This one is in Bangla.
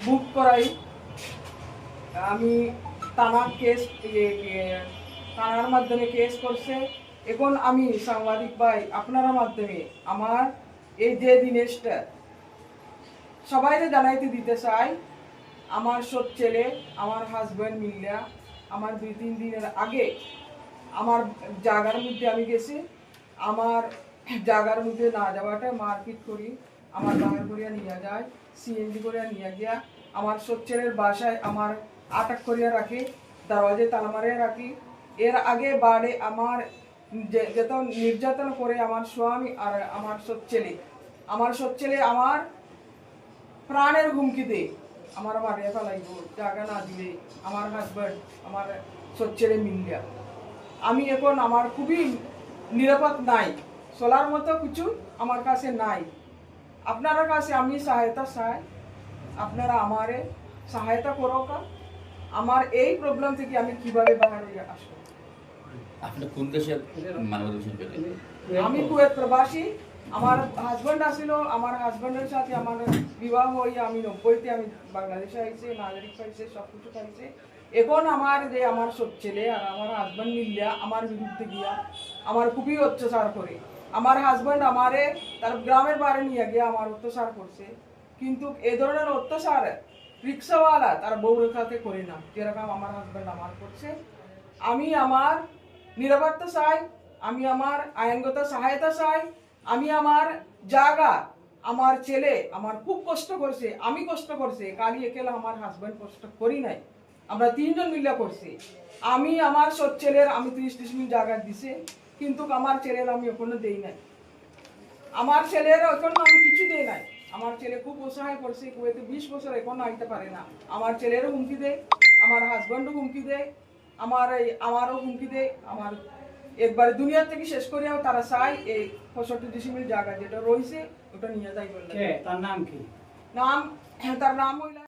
বুক করাই। আমি থানার মাধ্যমে কেস করছে। এখন আমি সাংবাদিক ভাই আপনারা মাধ্যমে আমার এই যে জিনিসটা সবাইকে জানাইতে দিতে চাই। আমার সব ছেলে আমার হাজব্যান্ড মিল্লা আমার 2-3 দিনের আগে আমার জায়গার মধ্যে আমি গেছি। আমার জায়গার মধ্যে না যাওয়াটা মারপিট করি, আমার বাঙাল করিয়া নিয়ে যায়, সিএনজি করিয়া নিয়ে গিয়া আমার সব ছেলের বাসায় আমার আটক করিয়া রাখি, দরওয়াজে তালা মারিয়া রাখি। এর আগে বাড়ে আমার যত নির্যাতন করে আমার স্বামী আর আমার সব ছেলে আমার প্রাণের হুমকি দেয়, আমার মারিয়া ফেলাইব জায়গা না দিলে। আমার হাজব্যান্ড আমার ছেলে মিলিয়া আমি এখন আমার খুবই নিরাপদ নাই, চলার মতো কিছু আমার কাছে নাই। আপনার কাছে আমি সহায়তা চাই, আপনারা আমারে সহায়তা করো। আমার এই প্রবলেম থেকে আমি কিভাবে বাইরে হয়ে আসবো? আপনি কোন দেশের মানবাধিকার পেলেন? আমি কুয়েত প্রবাসী। আমার হাজব্যান্ড আসিল, আমার হাজব্যান্ডের সাথে আমার বিবাহ হয়ে আমি 90-তে আমি বাংলাদেশে আইছি, নাগরিক পাইছে, সব কিছু পাইছে। এখন আমার সব ছেলে আর আমার হাজব্যান্ড মিলিয়া আমার বিরুদ্ধে গিয়া আমার খুবই অত্যাচার করে। আমার হাজব্যান্ড আমারে তার গ্রামের বাড়ি নিয়ে গিয়ে আমার অত্যাচার করছে। কিন্তু এ ধরনের অত্যাচার রিক্সাওয়ালা তার বউরের সাথে করে না, যেরকম আমার হাজব্যান্ড আমার করছে। আমি আমার নিরাপত্তা চাই, আমি আমার আইনগত সহায়তা চাই, আমি আমার জায়গা, আমার ছেলে আমার খুব কষ্ট করছে, আমি কষ্ট করছে, কালি একেলা আমার হাজব্যান্ড কষ্ট করি নাই, আমরা 3 জন মিলে করছি। আমি আমার সব ছেলের আমি 30 মিনিট জায়গা দিছে, কিন্তু আমার ছেলের আমি এখনো দেই নাই। আমার ছেলের এখনো আমি কিছু দেই নাই। আমার ছেলে খুব অসহায় করছে, কুয়েতে 20 বছর এখনো আইতে পারে না। আমার ছেলেরও হুমকি দেয়, আমার হাজব্যান্ডও হুমকি দেয়, আমারও হুমকি দেয়। আমার একবারে দুনিয়া থেকে শেষ করিয়াও তারা চাই এই 65 মিনিট জায়গা যেটা রয়েছে ওটা নিয়ে যাই বললে। তার নাম কি? তার নাম হইল